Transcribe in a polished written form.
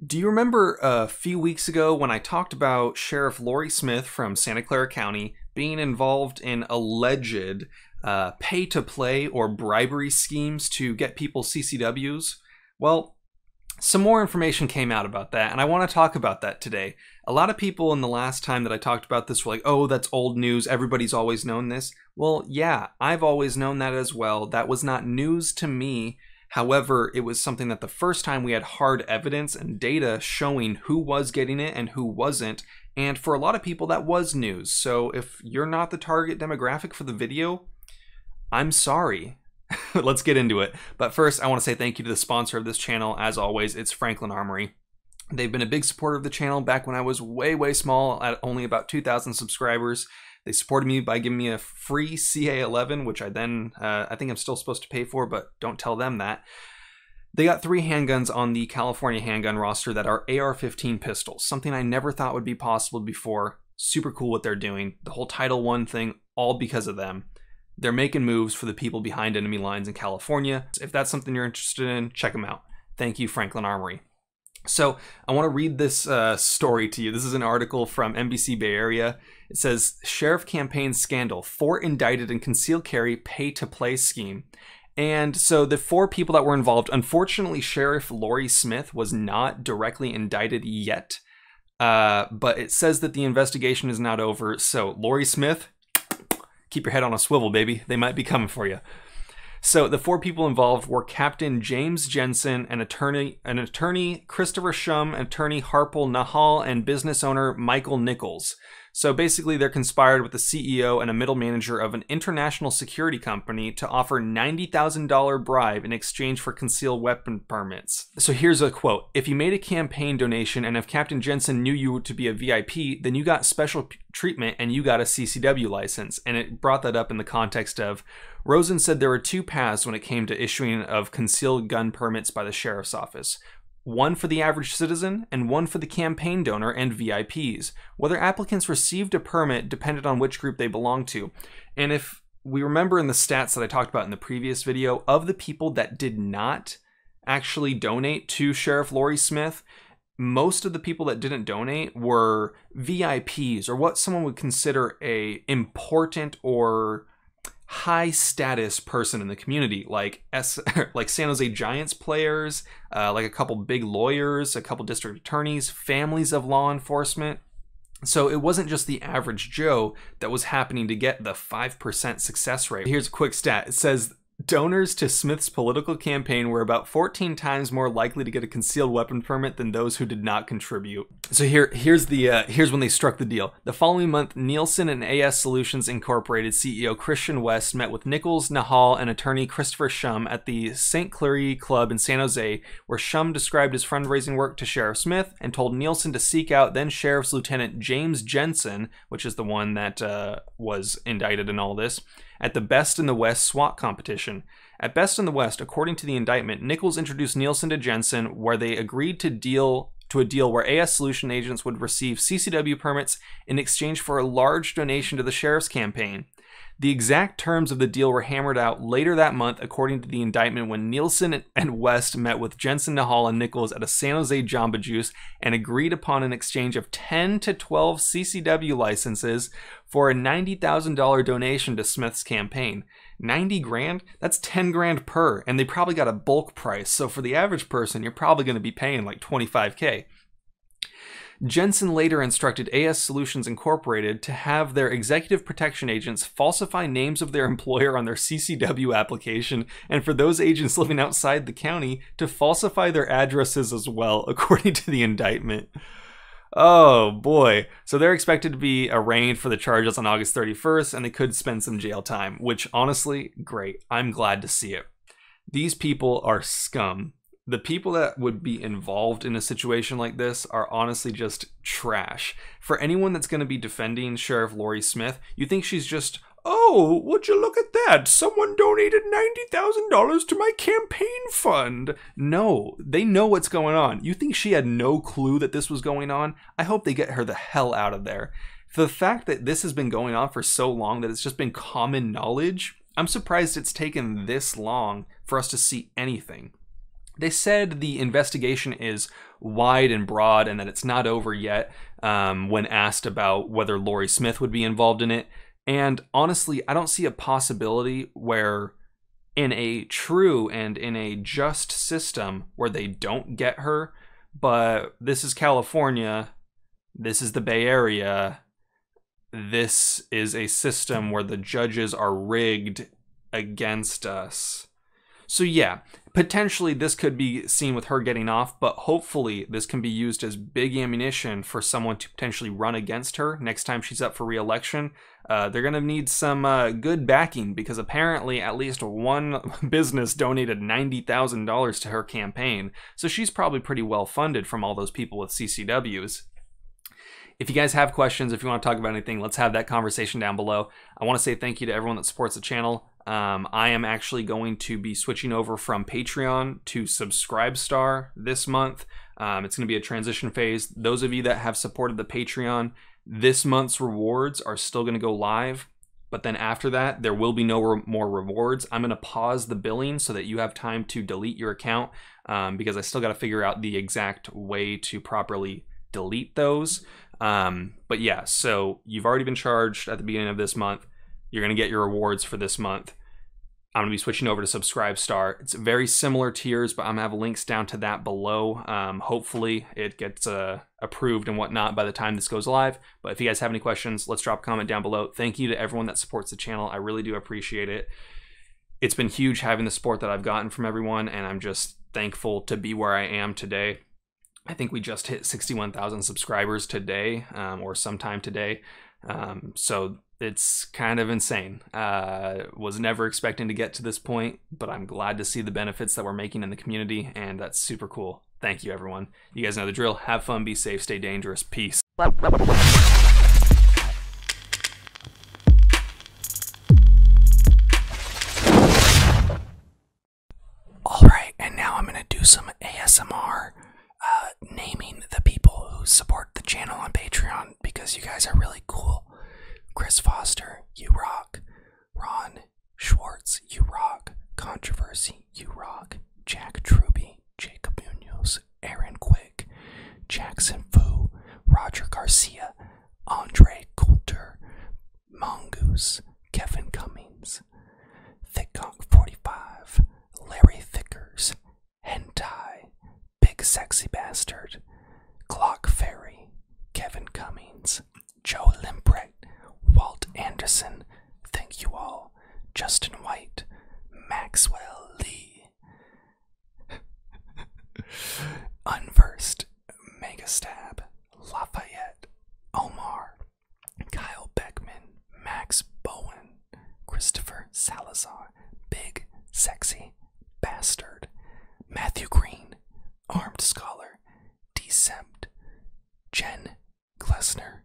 Do you remember a few weeks ago when I talked about Sheriff Lori Smith from Santa Clara County being involved in alleged pay-to-play or bribery schemes to get people CCWs? Well, some more information came out about that, and I want to talk about that today. A lot of people in the last time that I talked about this were like, oh, that's old news, everybody's always known this. Well, yeah, I've always known that as well. That was not news to me. However, it was something that the first time we had hard evidence and data showing who was getting it and who wasn't, and for a lot of people that was news. So if you're not the target demographic for the video, I'm sorry. Let's get into it. But first, I want to say thank you to the sponsor of this channel. As always, it's Franklin Armory. They've been a big supporter of the channel back when I was way small at only about 2,000 subscribers. They supported me by giving me a free CA11, which I think I'm still supposed to pay for, but don't tell them that. They got 3 handguns on the California handgun roster that are AR-15 pistols, something I never thought would be possible before. Super cool what they're doing. The whole Title I thing, all because of them. They're making moves for the people behind enemy lines in California. If that's something you're interested in, check them out. Thank you, Franklin Armory. So I want to read this story to you. This is an article from NBC Bay Area. It says, Sheriff Campaign Scandal, 4 indicted in concealed carry pay-to-play scheme. And so the 4 people that were involved, unfortunately, Sheriff Lori Smith was not directly indicted yet. But it says that the investigation is not over. So Lori Smith, keep your head on a swivel, baby. They might be coming for you. So the 4 people involved were Captain James Jensen, an attorney Christopher Shum, attorney Harpal Nahal, and business owner Michael Nichols. So basically they're conspired with the CEO and a middle manager of an international security company to offer $90,000 bribe in exchange for concealed weapon permits. So here's a quote. If you made a campaign donation and if Captain Jensen knew you to be a VIP, then you got special treatment and you got a CCW license. And it brought that up in the context of Rosen said there were 2 paths when it came to issuing of concealed gun permits by the sheriff's office. One for the average citizen and one for the campaign donor and VIPs. Whether applicants received a permit depended on which group they belonged to. And if we remember in the stats that I talked about in the previous video, of the people that did not actually donate to Sheriff Lori Smith, most of the people that didn't donate were VIPs, or what someone would consider a important or high status person in the community, like San Jose Giants players, like a couple big lawyers, a couple district attorneys, families of law enforcement. So it wasn't just the average Joe that was happening to get the 5% success rate. Here's a quick stat. It says donors to Smith's political campaign were about 14 times more likely to get a concealed weapon permit than those who did not contribute. So here's when they struck the deal. The following month, Nielsen and AS Solutions Incorporated CEO Christian West met with Nichols, Nahal, and attorney Christopher Shum at the St. Clair Club in San Jose, where Shum described his fundraising work to Sheriff Smith and told Nielsen to seek out then Sheriff's Lieutenant James Jensen, which is the one that was indicted in all this, at the Best in the West SWAT competition. At Best in the West, according to the indictment, Nichols introduced Nielsen to Jensen, where they agreed to a deal where AS Solution agents would receive CCW permits in exchange for a large donation to the sheriff's campaign. The exact terms of the deal were hammered out later that month, according to the indictment, when Nielsen and West met with Jensen, Nahal, and Nichols at a San Jose Jamba Juice and agreed upon an exchange of 10 to 12 CCW licenses for a $90,000 donation to Smith's campaign. 90 grand? That's 10 grand per, and they probably got a bulk price, so for the average person, you're probably going to be paying like 25K. Jensen later instructed AS Solutions Incorporated to have their executive protection agents falsify names of their employer on their CCW application, and for those agents living outside the county to falsify their addresses as well, according to the indictment. Oh boy. So they're expected to be arraigned for the charges on August 31st, and they could spend some jail time, which honestly, great. I'm glad to see it. These people are scum. The people that would be involved in a situation like this are honestly just trash. For anyone that's going to be defending Sheriff Lori Smith, you think she's just, oh, would you look at that? Someone donated $90,000 to my campaign fund. No, they know what's going on. You think she had no clue that this was going on? I hope they get her the hell out of there. For the fact that this has been going on for so long that it's just been common knowledge, I'm surprised it's taken this long for us to see anything. They said the investigation is wide and broad and that it's not over yet when asked about whether Lorie Smith would be involved in it. And honestly, I don't see a possibility where in a true and in a just system where they don't get her, but this is California, this is the Bay Area, this is a system where the judges are rigged against us. So yeah, potentially this could be seen with her getting off, but hopefully this can be used as big ammunition for someone to potentially run against her next time she's up for re-election. They're going to need some good backing, because apparently at least one business donated $90,000 to her campaign. So she's probably pretty well funded from all those people with CCWs. If you guys have questions, if you want to talk about anything, let's have that conversation down below. I want to say thank you to everyone that supports the channel. I am actually going to be switching over from Patreon to Subscribestar this month. It's going to be a transition phase. Those of you that have supported the Patreon, this month's rewards are still going to go live. But then after that, there will be no more rewards. I'm going to pause the billing so that you have time to delete your account, because I still got to figure out the exact way to properly delete those. But yeah, so you've already been charged at the beginning of this month. You're going to get your rewards for this month. I'm going to be switching over to Subscribestar. It's very similar tiers, but I'm going to have links down to that below. Hopefully it gets approved and whatnot by the time this goes live. But if you guys have any questions, let's drop a comment down below. Thank you to everyone that supports the channel. I really do appreciate it. It's been huge having the support that I've gotten from everyone, and I'm just thankful to be where I am today. I think we just hit 61,000 subscribers today, or sometime today. So it's kind of insane. Was never expecting to get to this point, but I'm glad to see the benefits that we're making in the community, and that's super cool. Thank you, everyone. You guys know the drill. Have fun, be safe, stay dangerous. Peace. Alright, and now I'm going to do some ASMR. Naming the people who support the channel on Patreon, because you guys are really cool. Chris Foster, you rock. Ron Schwartz, you rock. Controversy, you rock. Jack Truby, Jacob Munoz, Aaron Quick, Jackson Fu, Roger Garcia, Andre Coulter, Mongoose, Kevin Cummings, Thickconk 45, Larry Thickers, Hentai, Big Sexy Bastard, Clock Fairy, Kevin Cummings, Joe Limprecht, Walt Anderson, thank you all, Justin White, Maxwell Lee, Unversed, Megastab, Lafayette, Omar, Kyle Beckman, Max Bowen, Christopher Salazar, Big Sexy Bastard, Matthew Green, Armed Scholar, Decempt, Jen Glessner,